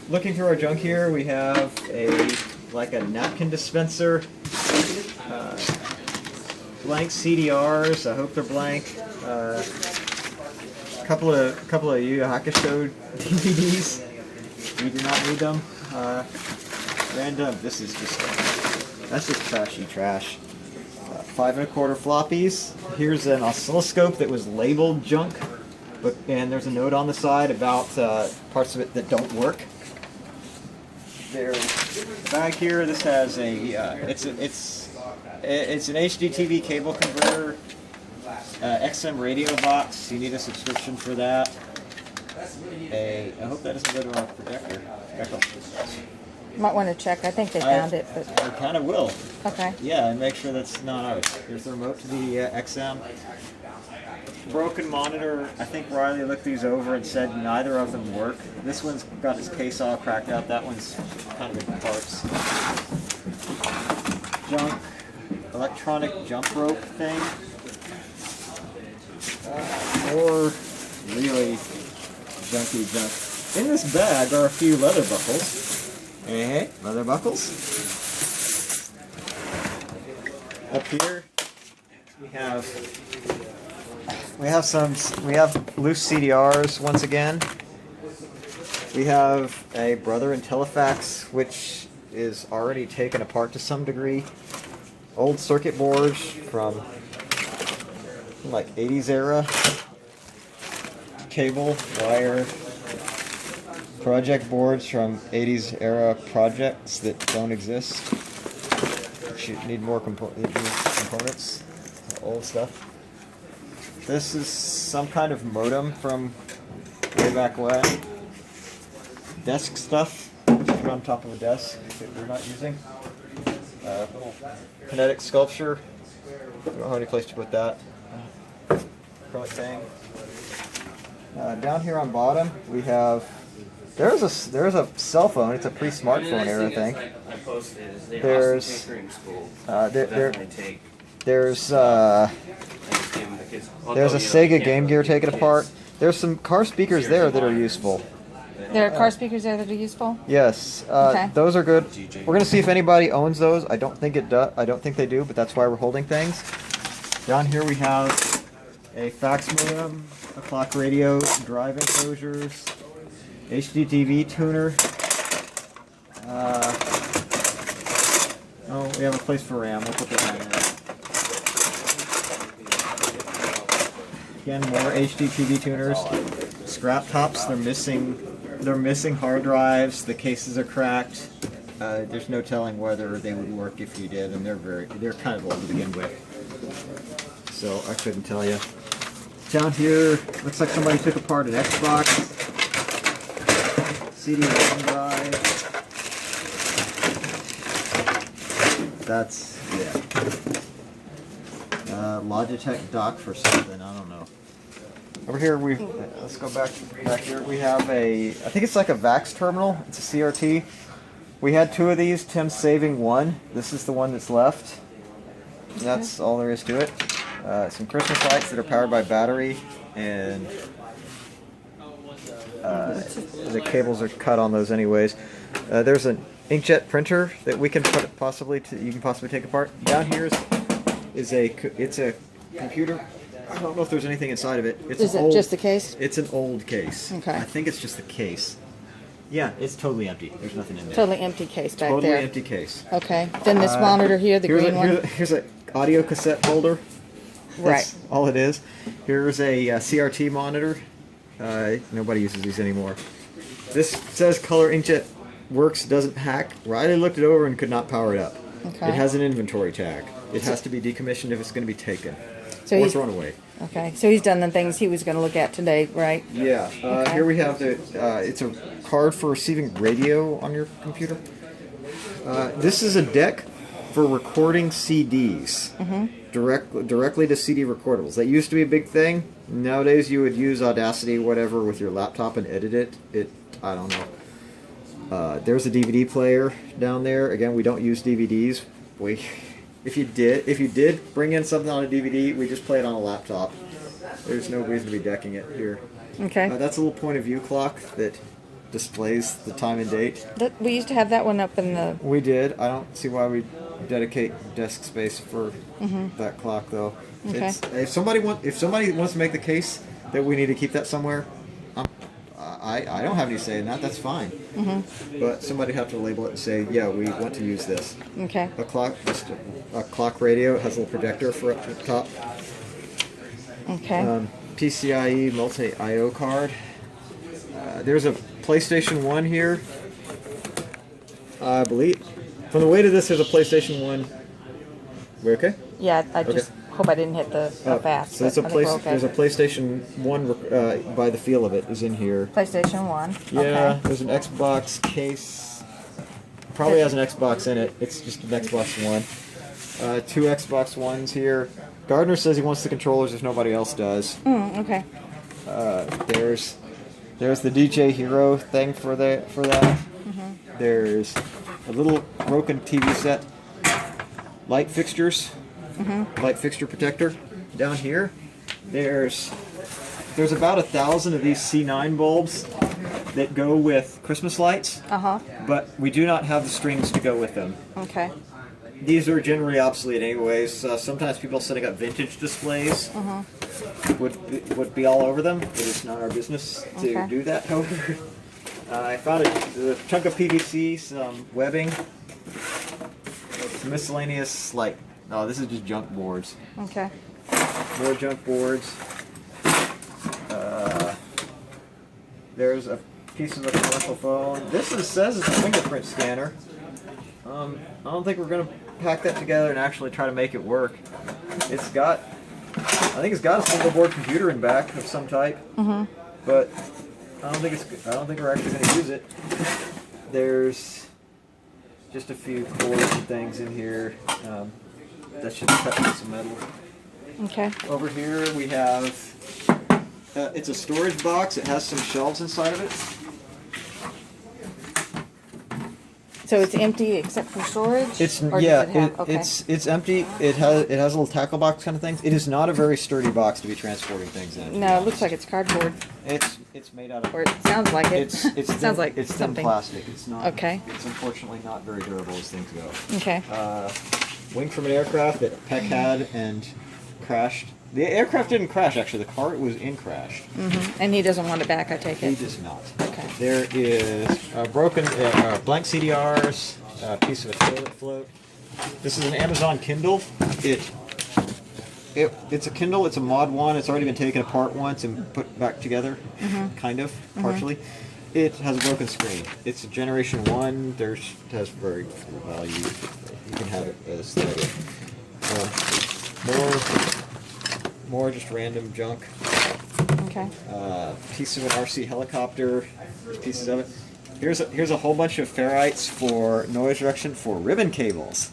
Looking through our junk here, we have a napkin dispenser, blank CDRs. I hope they're blank. Couple of Yu Yu Hakusho DVDs. We do not need them. Random. That's just trashy trash. 5 1/4 floppies. Here's an oscilloscope that was labeled junk. And there's a note on the side about parts of it that don't work. There's a bag here. This has it's an HDTV cable converter, XM radio box. You need a subscription for that. I hope that doesn't go to our projector. Might want to check. I think they found it, but I kind of will. Okay. Yeah, and make sure that's not ours. Here's the remote to the XM. Broken monitor. I think Riley looked these over and said neither of them work. This one's got its case all cracked out. That one's kind of in parts. Junk. Electronic jump rope thing. More really junky junk. In this bag are a few leather buckles. Hey, leather buckles. Up here we have loose CDRs once again. We have a Brother IntelliFax, which is already taken apart to some degree. Old circuit boards from like 80s era. Cable, wire, project boards from 80s era projects that don't exist. Should need more components. Old stuff. This is some kind of modem from way back when. Desk stuff, put on top of a desk that we're not using. Little kinetic sculpture. I don't have any place to put that. Acrylic thing. Down here on bottom, we have. There's a cell phone. It's a pre-smartphone era thing. There's a Sega Game Gear taken apart. There's some car speakers there that are useful. There are car speakers there that are useful? Yes. Okay. Those are good. We're going to see if anybody owns those. I don't think they do, but that's why we're holding things. Down here we have a fax modem, a clock radio, drive enclosures, HDTV tuner. We have a place for RAM. We'll put the RAM in there. Again, more HDTV tuners. Scrap tops. They're missing hard drives. The cases are cracked. There's no telling whether they would work if you did, and they're kind of old to begin with. So I couldn't tell you. Down here, looks like somebody took apart an Xbox. CD-ROM drive. That's, yeah. Logitech dock for something, I don't know. Over here, let's go back here. We have I think it's like a VAX terminal. It's a CRT. We had 2 of these. Tim's saving one. This is the one that's left. And that's all there is to it. Some Christmas lights that are powered by battery, and the cables are cut on those anyways. There's an inkjet printer that we can possibly take apart. Down here it's a computer. I don't know if there's anything inside of it. Is it just the case? It's an old case. Okay. I think it's just the case. Yeah, it's totally empty. There's nothing in there. Totally empty case back there. Totally empty case. Okay. Then this monitor here, the green one. Here's an audio cassette holder. That's all it is. Here's a CRT monitor. Nobody uses these anymore. This says color inkjet works, doesn't hack. Riley looked it over and could not power it up. Okay. It has an inventory tag. It has to be decommissioned if it's going to be taken or thrown away. Okay, so he's done the things he was going to look at today, right? Yeah. Here we have it's a card for receiving radio on your computer. This is a deck for recording CDs. Directly to CD recordables. That used to be a big thing. Nowadays you would use Audacity, whatever, with your laptop and edit it. I don't know. There's a DVD player down there. Again, we don't use DVDs. If you did bring in something on a DVD, we just play it on a laptop. There's no reason to be decking it here. Okay. That's a little point of view clock that displays the time and date. We used to have that one up in the. We did. I don't see why we dedicate desk space for that clock, though. Okay. If somebody wants to make the case that we need to keep that somewhere, I don't have any say in that. That's fine. But somebody have to label it and say, yeah, we want to use this. Okay. A clock radio. It has a little projector for up at the top. Okay. PCIe multi-IO card. There's a PlayStation 1 here. I believe. From the weight of this, there's a PlayStation 1. We okay? Yeah, I just hope I didn't hit the fast. So it's there's a PlayStation 1 by the feel of it is in here. PlayStation 1. Yeah, Okay. there's an Xbox case. Probably has an Xbox in it. It's just an Xbox One. 2 Xbox Ones here. Gardner says he wants the controllers if nobody else does. Okay. There's the DJ Hero thing for that. There's a little broken TV set. Light fixtures. Light fixture protector down here. There's about 1,000 of these C9 bulbs that go with Christmas lights. But we do not have the strings to go with them. Okay. These are generally obsolete anyways. Sometimes people setting up vintage displays would be all over them. It is not our business to do that, however. I found a chunk of PVC, some webbing, some miscellaneous, like, oh, this is just junk boards. Okay. More junk boards. There's a piece of a commercial phone. This says it's a fingerprint scanner. I don't think we're going to pack that together and actually try to make it work. I think it's got a single board computer in back of some type. But I don't think we're actually going to use it. There's just a few cords and things in here. That should cut with some metal. Okay. Over here we have, it's a storage box. It has some shelves inside of it. So it's empty except for storage? It's It's empty. It has a little tackle box kind of things. It is not a very sturdy box to be transporting things in. No, it looks like it's cardboard. It's made out of. Or it sounds like it. It sounds like it's thin something. plastic. It's not. Okay. It's unfortunately not very durable as things go. Okay. Wing from an aircraft that Peck had and crashed. The aircraft didn't crash actually. The car was in crash. And he doesn't want it back, I take He it. does not. Okay. There is broken blank CDRs, a piece of a toilet float. This is an Amazon Kindle. It's a Kindle. It's a Mod 1. It's already been taken apart once and put back together, kind of, partially. It has a broken screen. It's a Generation 1. It has very little value. You can have it as that. More just random junk. Okay. Piece of an RC helicopter, pieces of it. Here's a whole bunch of ferrites for noise reduction for ribbon cables.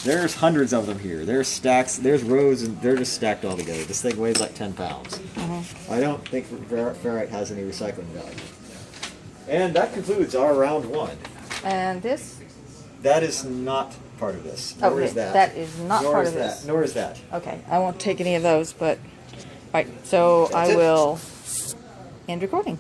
There's hundreds of them here. There's stacks, there's rows, and they're just stacked all together. This thing weighs like 10 pounds. I don't think ferrite has any recycling value. And that concludes our round 1. And this? That is not part of this. Nor is that. That is not part of this. Nor is that. Okay, I won't take any of those, but... Alright, so I will end recording.